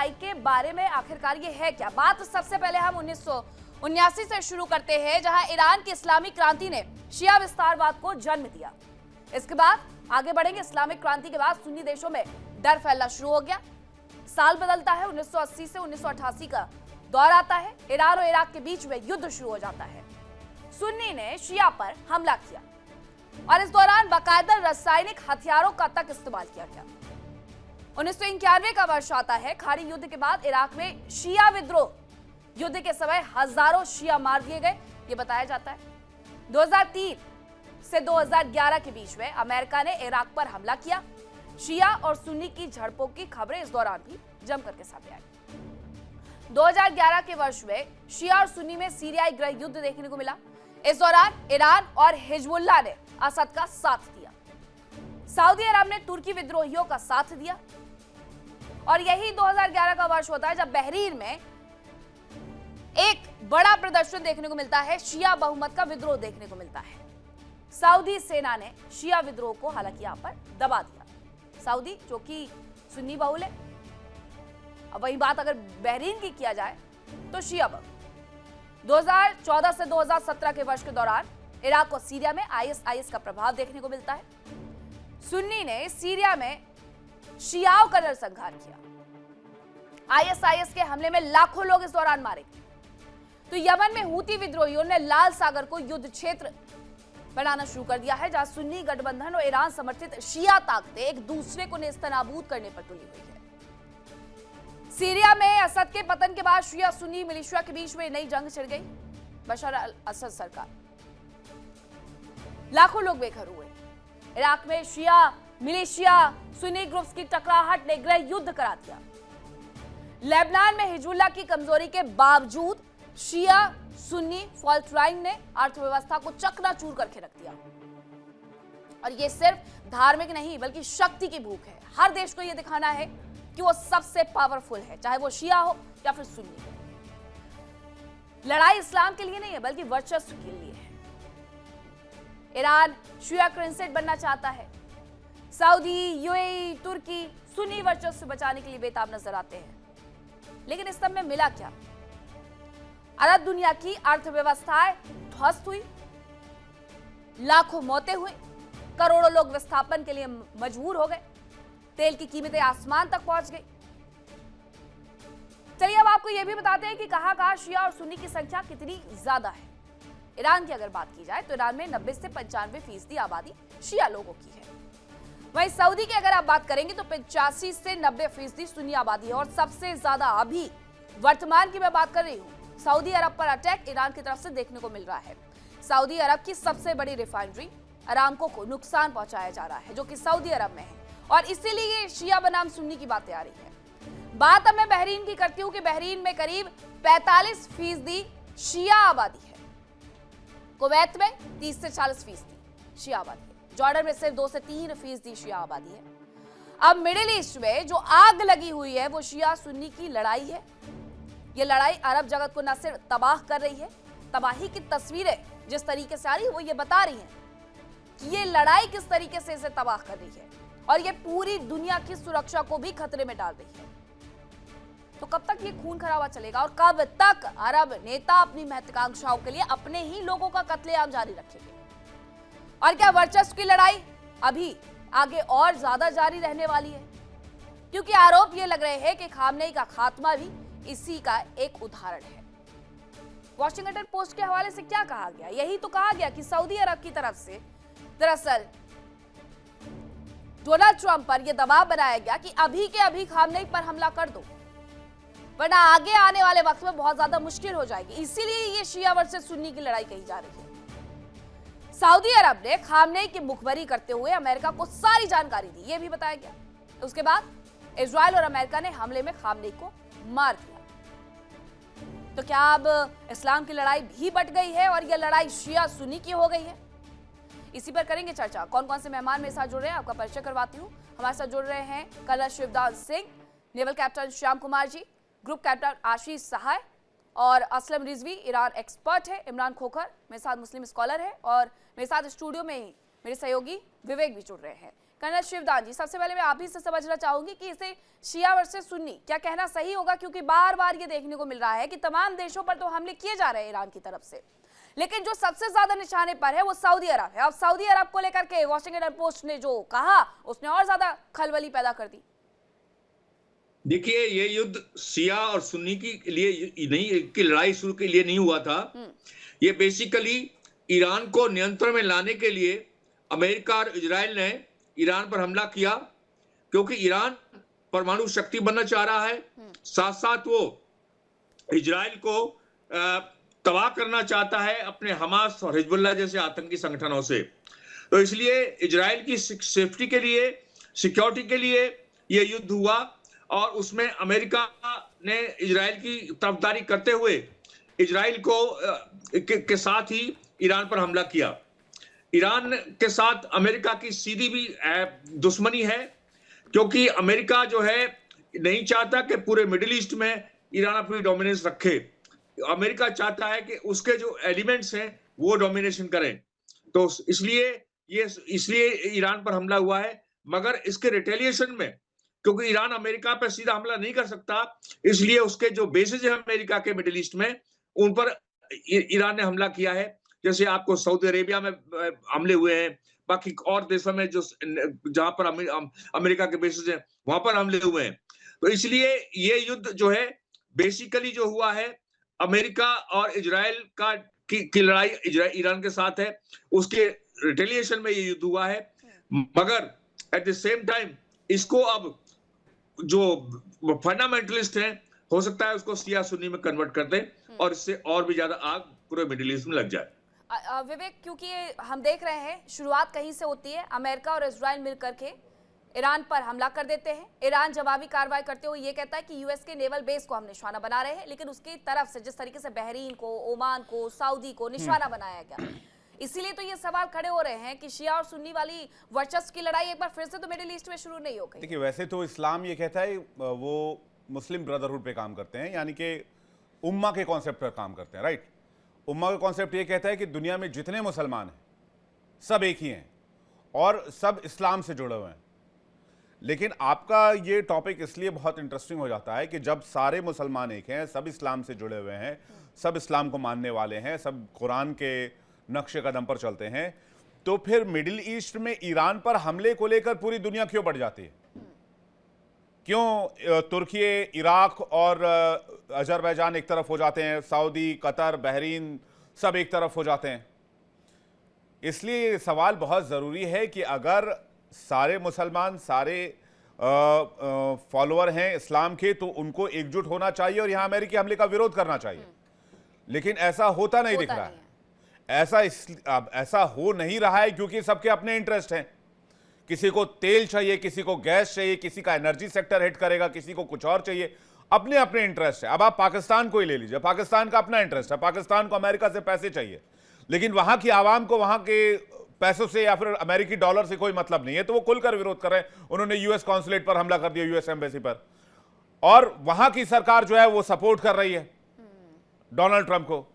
लड़ाई के बारे में आखिरकार ये है क्या? बात सबसे पहले हम 1979 से शुरू करते हैं, जहां ईरान की इस्लामी क्रांति ने शिया विस्तारवाद को जन्म दिया। इसके बाद आगे बढ़ेंगे। इस्लामिक क्रांति के बाद सुन्नी देशों में डर फैलना शुरू हो गया। साल बदलता है, 1980 से 1988 का दौर आता है। ईरान और इराक के बीच में युद्ध शुरू हो जाता है। सुन्नी ने शिया पर हमला किया और इस दौरान बाकायदा रासायनिक हथियारों का तक इस्तेमाल किया गया। 1991 का वर्ष आता है। खाड़ी युद्ध के बाद इराक में शिया विद्रोह, युद्ध के समय हजारों शिया मार दिए गए, ये बताया जाता है। 2003 से 2011 के बीच में अमेरिका ने इराक पर हमला किया। शिया और सुन्नी की झड़पों की खबरें इस दौरान भी जम करके सामने आई। 2011 के वर्ष में शिया और सुन्नी में सीरियाई गृह युद्ध देखने को मिला। इस दौरान ईरान और हिजबुल्लाह ने असद का साथ दिया। सऊदी अरब ने तुर्की विद्रोहियों का साथ दिया और यही 2011 का वर्ष होता है जब बहरीन में एक बड़ा प्रदर्शन देखने को मिलता है। शिया बहुमत का विद्रोह देखने को मिलता है। सऊदी सेना ने शिया विद्रोह को हालांकि यहां पर दबा दिया। सऊदी जो कि सुन्नी बहुल है। अब वही बात अगर बहरीन की किया जाए तो शिया बहुल। 2014 से 2017 के वर्ष के दौरान इराक और सीरिया में आईएसआईएस का प्रभाव देखने को मिलता है। सुन्नी ने सीरिया में शियाओं का नरसंहार किया। आईएसआईएस के हमले में लाखों लोग इस दौरान मारे गए। तो यमन में हूती विद्रोहियों ने लाल सागर को युद्ध क्षेत्र बनाना शुरू कर दिया है, जहां सुन्नी गठबंधन और ईरान समर्थित शिया ताकतें एक दूसरे को नेस्तनाबूद करने पर तुली हुई है। सीरिया में असद के पतन के बाद शिया सुन्नी मिलिशिया के बीच में नई जंग छिड़ गई। बशर अल असद सरकार, लाखों लोग बेघर हुए। इराक में शिया मिलिशिया सुन्नी ग्रुप्स की टकराहट ने गृह युद्ध करा दिया। लेबनान में हिजबुल्लाह की कमजोरी के बावजूद शिया सुन्नी फॉल्ट लाइन ने अर्थव्यवस्था को चकनाचूर करके रख दिया। और ये सिर्फ धार्मिक नहीं बल्कि शक्ति की भूख है। हर देश को यह दिखाना है कि वो सबसे पावरफुल है, चाहे वो शिया हो या फिर सुन्नी हो। लड़ाई इस्लाम के लिए नहीं है बल्कि वर्चस्व के लिए है। ईरान शिया क्रिंसेट बनना चाहता है। सऊदी, यूएई, तुर्की सुन्नी वर्चस्व बचाने के लिए बेताब नजर आते हैं। लेकिन इस सब में मिला क्या? अरब दुनिया की अर्थव्यवस्थाएं ध्वस्त हुई, लाखों मौतें हुई, करोड़ों लोग विस्थापन के लिए मजबूर हो गए, तेल की कीमतें आसमान तक पहुंच गई। चलिए अब आपको यह भी बताते हैं कि कहां शिया और सुन्नी की संख्या कितनी ज्यादा है। ईरान की अगर बात की जाए तो ईरान में 90 से 95% आबादी शिया लोगों की है। वहीं सऊदी की अगर आप बात करेंगे तो 85 से 90% सुन्नी आबादी है। और सबसे ज्यादा अभी वर्तमान की मैं बात कर रही हूं, सऊदी अरब पर अटैक ईरान की तरफ से देखने को मिल रहा है। सऊदी अरब की सबसे बड़ी रिफाइनरी अरामको को नुकसान पहुंचाया जा रहा है, जो कि सऊदी अरब में है। और इसीलिए ये शिया बनाम सुन्नी की बातें आ रही है। बात अब मैं बहरीन की करती हूं कि बहरीन में करीब 45% शिया आबादी है। कुवैत में 30 से 40% शिया आबादी है। जॉर्डन में सिर्फ 2 से 3% शिया आबादी है। अब मिडिल ईस्ट में जो आग लगी हुई है वो शिया सुन्नी की लड़ाई है। ये लड़ाई अरब जगत को न सिर्फ तबाह कर रही है, तबाही की तस्वीरें जिस तरीके से आ रही है वो ये बता रही हैं कि ये लड़ाई किस तरीके से इसे तबाह कर रही है और ये पूरी दुनिया की सुरक्षा को भी खतरे में डाल रही है। तो कब तक ये खून खराबा चलेगा और कब तक अरब नेता अपनी महत्वाकांक्षाओं के लिए अपने ही लोगों का कत्लेआम जारी रखेंगे? और क्या वर्चस्व की लड़ाई अभी आगे और ज्यादा जारी रहने वाली है? क्योंकि आरोप ये लग रहे हैं कि खामनेई का खात्मा भी इसी का एक उदाहरण है। वॉशिंगटन पोस्ट के हवाले से क्या कहा गया? यही तो कहा गया कि सऊदी अरब की तरफ से दरअसल डोनाल्ड ट्रंप पर यह दबाव बनाया गया कि अभी के अभी खामनेई पर हमला कर दो, वरना आगे आने वाले वक्त में बहुत ज्यादा मुश्किल हो जाएगी। इसीलिए ये शिया वर्सेस सुन्नी की लड़ाई कही जा रही है। सऊदी अरब ने खामनेई की मुखबरी करते हुए अमेरिका को सारी जानकारी दी, यह भी बताया गया। उसके बाद इजराइल और अमेरिका ने हमले में खामनेई को मार दिया। तो क्या अब इस्लाम की लड़ाई भी बट गई है और यह लड़ाई शिया सुन्नी की हो गई है? इसी पर करेंगे चर्चा। कौन कौन से मेहमान मेरे साथ जुड़ रहे हैं आपका परिचय करवाती हूँ। हमारे साथ जुड़ रहे हैं colonel Shivdas Singh, naval captain Shyam Kumar ji, group captain Ashish Sahay और असलम रिजवी ईरान एक्सपर्ट है, इमरान खोखर मेरे साथ मुस्लिम स्कॉलर है और मेरे साथ स्टूडियो में ही मेरे सहयोगी विवेक भी जुड़ रहे हैं। कर्नल शिवदान जी, सबसे पहले मैं आप ही से समझना चाहूंगी कि इसे शिया वर्सेस सुन्नी क्या कहना सही होगा, क्योंकि बार बार ये देखने को मिल रहा है कि तमाम देशों पर तो हमले किए जा रहे हैं ईरान की तरफ से, लेकिन जो सबसे ज्यादा निशाने पर है वो सऊदी अरब है। अब सऊदी अरब को लेकर के वॉशिंगटन पोस्ट ने जो कहा उसने और ज्यादा खलबली पैदा कर दी। देखिए, ये युद्ध शिया और सुन्नी की लिए नहीं, की लड़ाई शुरू के लिए नहीं हुआ था। ये बेसिकली ईरान को नियंत्रण में लाने के लिए अमेरिका और इजराइल ने ईरान पर हमला किया, क्योंकि ईरान परमाणु शक्ति बनना चाह रहा है, साथ साथ वो इजराइल को तबाह करना चाहता है अपने हमास और हिजबुल्लाह जैसे आतंकी संगठनों से। तो इसलिए इजराइल की सेफ्टी के लिए, सिक्योरिटी के लिए ये युद्ध हुआ, और उसमें अमेरिका ने इजराइल की तरफदारी करते हुए इजराइल को के साथ ही ईरान पर हमला किया। ईरान के साथ अमेरिका की सीधी भी दुश्मनी है, क्योंकि अमेरिका जो है नहीं चाहता कि पूरे मिडिल ईस्ट में ईरान अपनी डोमिनेंस रखे। अमेरिका चाहता है कि उसके जो एलिमेंट्स हैं वो डोमिनेशन करें। तो इसलिए ईरान पर हमला हुआ है, मगर इसके रिटेलिएशन में, क्योंकि ईरान अमेरिका पर सीधा हमला नहीं कर सकता, इसलिए उसके जो बेसेस हैं अमेरिका के मिडिल ईस्ट में, उन पर ईरान ने हमला किया है। जैसे आपको सऊदी अरेबिया में हमले हुए हैं, बाकी और देशों में जो जहां पर अमेरिका के बेसेस हैं वहां पर हमले हुए हैं। तो इसलिए ये युद्ध जो है बेसिकली जो हुआ है अमेरिका और इजराइल की लड़ाई ईरान के साथ है, उसके रिटेलिएशन में ये युद्ध हुआ है। मगर एट द सेम टाइम इसको अब जो फंडामेंटलिस्ट हैं हो सकता है उसको शिया सुन्नी में कन्वर्ट कर दें और इससे और भी ज्यादा आग पूरे मिडिल ईस्ट में लग जाए। विवेक, क्योंकि हम देख रहे हैं शुरुआत कहीं से होती है, अमेरिका और इजराइल मिलकर के ईरान पर हमला कर देते हैं। ईरान जवाबी कार्रवाई करते हुए ये कहता है कि यूएस के नेवल बेस को हम निशाना बना रहे हैं, लेकिन उसकी तरफ से जिस तरीके से बहरीन को, ओमान को, सऊदी को निशाना बनाया गया, इसीलिए तो ये सवाल खड़े हो रहे हैं कि शिया और सुन्नी वाली वर्चस्व की लड़ाई एक बार फिर से तो मिडिल ईस्ट में शुरू नहीं हो गई। देखिए, वैसे तो इस्लाम ये कहता है वो मुस्लिम ब्रदरहुड पे काम करते हैं, यानी कि उम्मा के कॉन्सेप्ट पर काम करते हैं, राइट। उम्मा का कॉन्सेप्ट ये कहता है कि दुनिया में जितने मुसलमान हैं सब एक ही हैं और सब इस्लाम से जुड़े हुए हैं। लेकिन आपका ये टॉपिक इसलिए बहुत इंटरेस्टिंग हो जाता है कि जब सारे मुसलमान एक हैं, सब इस्लाम से जुड़े हुए हैं, सब इस्लाम को मानने वाले हैं, सब कुरान के नक्शे कदम पर चलते हैं, तो फिर मिडिल ईस्ट में ईरान पर हमले को लेकर पूरी दुनिया क्यों बढ़ जाती है? क्यों तुर्की, इराक और अजरबैजान एक तरफ हो जाते हैं, सऊदी, कतर, बहरीन सब एक तरफ हो जाते हैं? इसलिए सवाल बहुत ज़रूरी है कि अगर सारे मुसलमान, सारे फॉलोअर हैं इस्लाम के, तो उनको एकजुट होना चाहिए और यहाँ अमेरिकी हमले का विरोध करना चाहिए। लेकिन ऐसा होता नहीं दिख रहा है। ऐसा हो नहीं रहा है क्योंकि सबके अपने इंटरेस्ट हैं। किसी को तेल चाहिए, किसी को गैस चाहिए, किसी का एनर्जी सेक्टर हिट करेगा, किसी को कुछ और चाहिए, अपने अपने इंटरेस्ट है। अब आप पाकिस्तान को ही ले लीजिए, पाकिस्तान का अपना इंटरेस्ट है, पाकिस्तान को अमेरिका से पैसे चाहिए, लेकिन वहां की आवाम को वहां के पैसों से या फिर अमेरिकी डॉलर से कोई मतलब नहीं है, तो वो खुलकर विरोध कर रहे हैं। उन्होंने यूएस कॉन्सुलेट पर हमला कर दिया, यूएस एम्बेसी पर, और वहां की सरकार जो है वो सपोर्ट कर रही है डोनाल्ड ट्रंप को।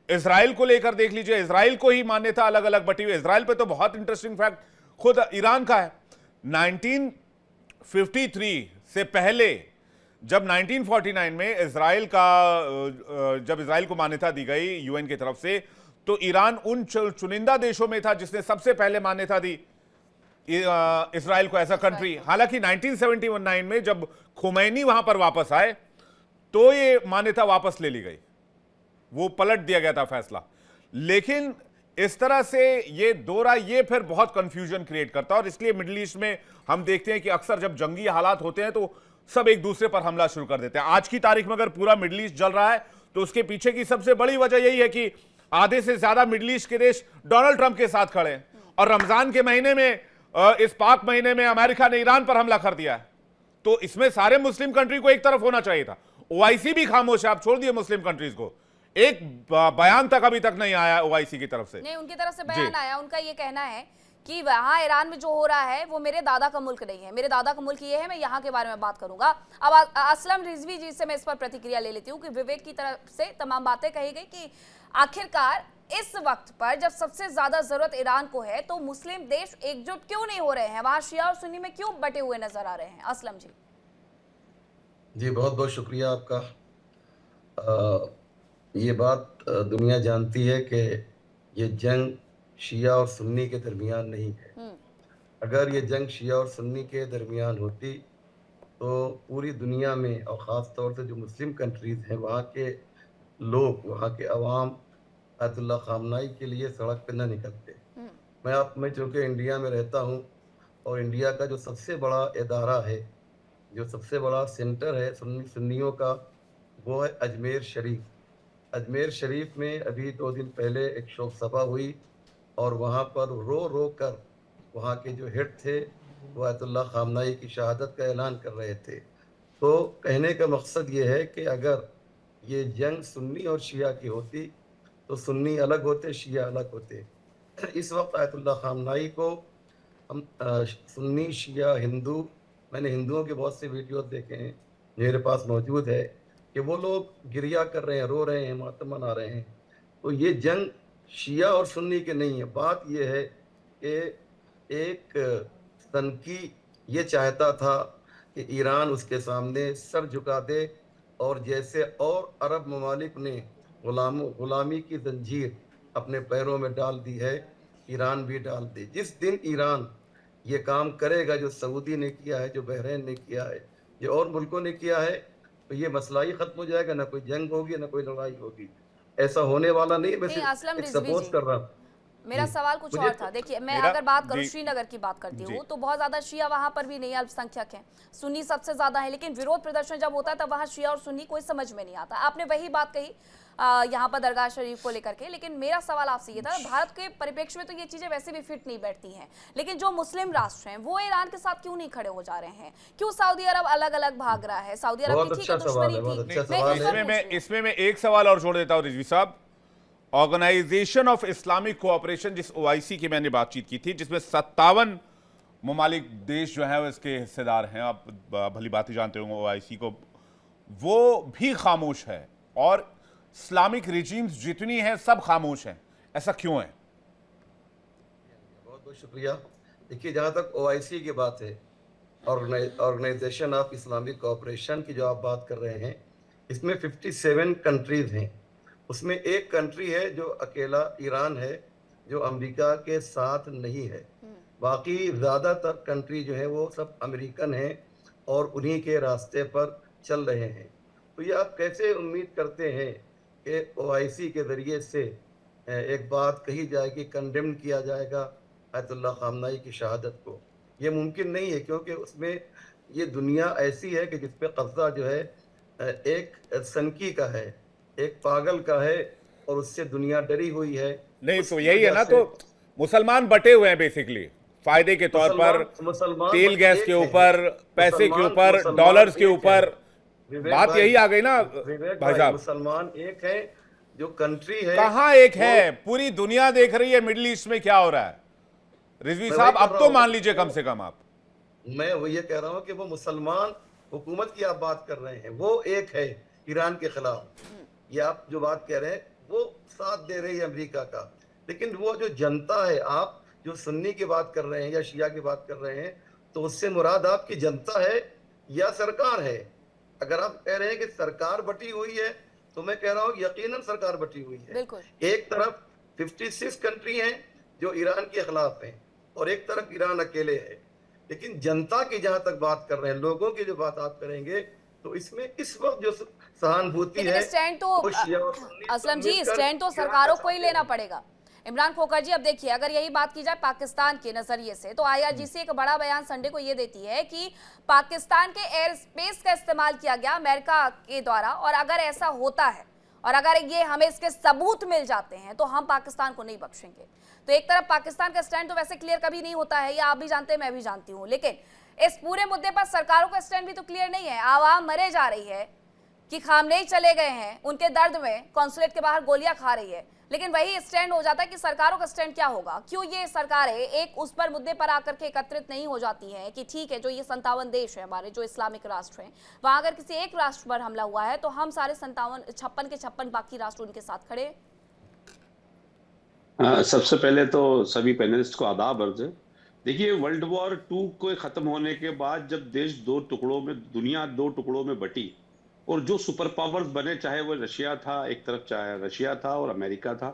इजराइल को लेकर देख लीजिए, इजराइल को ही मान्यता अलग अलग बटी हुई। इजराइल पे तो बहुत इंटरेस्टिंग फैक्ट खुद ईरान का है। 1953 से पहले जब 1949 में इजराइल को मान्यता दी गई यूएन की तरफ से, तो ईरान उन चुनिंदा देशों में था जिसने सबसे पहले मान्यता दी इजराइल को एज अ कंट्री। हालांकि 1979 में जब खुमैनी वहां पर वापस आए तो ये मान्यता वापस ले ली गई, वो पलट दिया गया था फैसला। लेकिन इस तरह से ये दौरा ये फिर बहुत कंफ्यूजन क्रिएट करता है, और इसलिए मिडिल ईस्ट में हम देखते हैं कि अक्सर जब जंगी हालात होते हैं तो सब एक दूसरे पर हमला शुरू कर देते हैं। आज की तारीख में अगर पूरा मिडिल ईस्ट जल रहा है तो उसके पीछे की सबसे बड़ी वजह यही है कि आधे से ज्यादा मिडिल ईस्ट के देश डोनाल्ड ट्रंप के साथ खड़े हैं, और रमजान के महीने में, इस पाक महीने में अमेरिका ने ईरान पर हमला कर दिया है। तो इसमें सारे मुस्लिम कंट्री को एक तरफ होना चाहिए था। ओआईसी भी खामोश है, आप छोड़ दिए मुस्लिम कंट्रीज को, एक बयान तक अभी तक नहीं आया ओआईसी की तरफ से। नहीं, उनकी तरफ से बयान आया। उनका ये कहना है कि वहाँ ईरान में जो हो रहा है वो मेरे दादा का मुल्क नहीं है, मेरे दादा का मुल्क ये है, मैं यहाँ के बारे में बात करूंगा। अब असलम रिजवी जी से मैं इस पर प्रतिक्रिया ले लेती हूँ कि विवेक की तरफ से तमाम बातें कही गई कि आखिरकार इस वक्त पर जब सबसे ज्यादा जरूरत ईरान को है तो मुस्लिम देश एकजुट क्यों नहीं हो रहे हैं, वहां शिया और सुन्नी में क्यों बटे हुए नजर आ रहे हैं? असलम जी। जी बहुत बहुत शुक्रिया आपका। ये बात दुनिया जानती है कि ये जंग शिया और सुन्नी के दरमियान नहीं है। अगर ये जंग शिया और सुन्नी के दरमियान होती तो पूरी दुनिया में और ख़ास तौर से जो मुस्लिम कंट्रीज़ हैं वहाँ के लोग, वहाँ के अवाम आयतुल्लाह ख़ामनाई के लिए सड़क पे न निकलते। मैं चूँकि इंडिया में रहता हूँ और इंडिया का जो सबसे बड़ा इदारा है, जो सबसे बड़ा सेंटर है सुन्नियों का, वो है अजमेर शरीफ। अजमेर शरीफ में अभी 2 दिन पहले एक शोक सभा हुई और वहाँ पर रो रो कर वहाँ के जो हेड थे वो आयतुल्लाह ख़ामनाई की शहादत का ऐलान कर रहे थे। तो कहने का मकसद ये है कि अगर ये जंग सुन्नी और शिया की होती तो सुन्नी अलग होते, शिया अलग होते। इस वक्त आयतुल्लाह ख़ामनाई को हम सुन्नी, शिया, हिंदू, मैंने हिंदुओं के बहुत से वीडियोस देखे हैं, मेरे पास मौजूद है, कि वो लोग गिरिया कर रहे हैं, रो रहे हैं, मातम मना रहे हैं। तो ये जंग शिया और सुन्नी के नहीं है। बात ये है कि एक सनकी ये चाहता था कि ईरान उसके सामने सर झुका दे और जैसे और अरब ममालिक ने गुलामी की जंजीर अपने पैरों में डाल दी है, ईरान भी डाल दे। जिस दिन ईरान ये काम करेगा जो सऊदी ने किया है, जो बहरीन ने किया है, जो और मुल्कों ने किया है, तो ये मसला ही खत्म हो जाएगा, ना कोई जंग होगी, ना कोई लड़ाई होगी। ऐसा होने वाला नहीं है। मैं सिर्फ सपोज कर रहा हूँ। मेरा सवाल कुछ और था। देखिए, मैं अगर बात करूं श्रीनगर की बात करती हूँ तो बहुत ज्यादा शिया वहां पर भी नहीं, अल्पसंख्यक हैं, सुन्नी सबसे ज्यादा है, लेकिन विरोध प्रदर्शन जब होता है तब वहां शिया और सुन्नी कोई समझ में नहीं आता। आपने वही बात कही यहाँ पर दरगाह शरीफ को लेकर के, लेकिन मेरा सवाल आपसे ये था, भारत के परिप्रेक्ष्य में तो ये चीजें वैसे भी फिट नहीं बैठती हैं, लेकिन जो मुस्लिम राष्ट्र हैं वो ईरान के साथ क्यों नहीं खड़े हो जा रहे हैं? क्यों सऊदी अरब अलग अलग भाग रहा है? सऊदी अरब की ठीक है दुश्मनी थी। इसमें मैं एक सवाल और जोड़ देता हूँ रिजवी साहब। ऑर्गेनाइजेशन ऑफ इस्लामिक कोऑपरेशन, जिस ओआईसी की मैंने बातचीत की थी, जिसमें 57 ममालिक देश जो है वो इसके हिस्सेदार हैं, आप भली बात ही जानते होंगे ओआईसी को, वो भी खामोश है और इस्लामिक रिजीम्स जितनी हैं सब खामोश हैं। ऐसा क्यों है? बहुत बहुत शुक्रिया। देखिए, जहाँ तक ओआईसी की बात है, ऑर्गेनाइजेशन ऑफ इस्लामिक कोऑपरेशन की जो आप बात कर रहे हैं, इसमें 57 कंट्रीज हैं। उसमें एक कंट्री है जो अकेला ईरान है, जो अमेरिका के साथ नहीं है। बाकी ज़्यादातर कंट्री जो है वो सब अमेरिकन हैं और उन्हीं के रास्ते पर चल रहे हैं। तो ये आप कैसे उम्मीद करते हैं कि ओआईसी के ज़रिए से एक बात कही जाएगी, कंडेम किया जाएगा आयतुल्लाह ख़ामनाई की शहादत को? ये मुमकिन नहीं है, क्योंकि उसमें ये दुनिया ऐसी है कि जिस पे कब्ज़ा जो है एक सनकी का है, एक पागल का है, और उससे दुनिया डरी हुई है। नहीं तो यही है ना, तो मुसलमान बटे हुए हैं बेसिकली, फायदे के तौर पर तेल गैस के ऊपर, पैसे के ऊपर, डॉलर्स के ऊपर। बात यही आ गई ना भाई साहब। मुसलमान एक है, जो कंट्री है कहाँ एक है? पूरी दुनिया देख रही है मिडिल ईस्ट में क्या हो रहा है। रिजवी साहब, अब तो मान लीजिए कम से कम आप। मैं वो ये कह रहा हूँ कि वो मुसलमान हुकूमत की आप बात कर रहे हैं, वो एक है ईरान के खिलाफ। ये आप जो बात कह रहे हैं वो साथ दे रही है अमेरिका का, लेकिन वो जो जनता है, आप जो सुन्नी की बात कर रहे हैं या शिया की बात कर रहे हैं, तो उससे मुराद आपकी जनता है या सरकार है? अगर आप कह रहे हैं कि सरकार बटी हुई है, तो मैं कह रहा हूँ यकीनन सरकार बटी हुई है। एक तरफ 56 कंट्री हैं जो ईरान के खिलाफ हैं और एक तरफ ईरान अकेले है। लेकिन जनता की जहां तक बात कर रहे हैं, लोगों की जो बात आप करेंगे, तो इसमें इस वक्त जो सहानुभूति है, स्टैंड तो असलम जी, स्टैंड तो सरकारों को ही लेना पड़ेगा। इमरान खोखर जी, अब देखिए, अगर यही बात की जाए पाकिस्तान के नजरिए से, तो आईआरजीसी एक बड़ा बयान संडे को ये देती है कि पाकिस्तान के एयर स्पेस का इस्तेमाल किया गया अमेरिका के द्वारा, और अगर ऐसा होता है और अगर ये हमें इसके सबूत मिल जाते हैं तो हम पाकिस्तान को नहीं बख्शेंगे। तो एक तरफ पाकिस्तान का स्टैंड तो वैसे क्लियर कभी नहीं होता है, ये आप भी जानते हैं, मैं भी जानती हूँ, लेकिन इस पूरे मुद्दे पर सरकारों का स्टैंड भी तो क्लियर नहीं है। आवाम मरे जा रही है, कि खामनेई चले गए हैं, उनके दर्द में कॉन्सुलेट के बाहर गोलियां खा रही है, लेकिन वही स्टैंड हो जाता है कि सरकारों का स्टैंड क्या होगा? क्यों ये सरकारें एक उस पर मुद्दे पर आकर के एकत्रित नहीं हो जाती हैं कि ठीक है, जो ये 57 देश है हमारे, जो इस्लामिक राष्ट्र हैं, वहां अगर किसी एक राष्ट्र पर हमला हुआ है तो हम सारे 56 के 56 बाकी राष्ट्र उनके साथ खड़े। सबसे पहले तो सभी पैनलिस्ट को आदाब अर्ज है। देखिए, वर्ल्ड वॉर 2 को खत्म होने के बाद जब देश दुनिया दो टुकड़ों में बटी और जो सुपर पावर्स बने, चाहे वो रशिया था एक तरफ, चाहे रशिया था और अमेरिका था,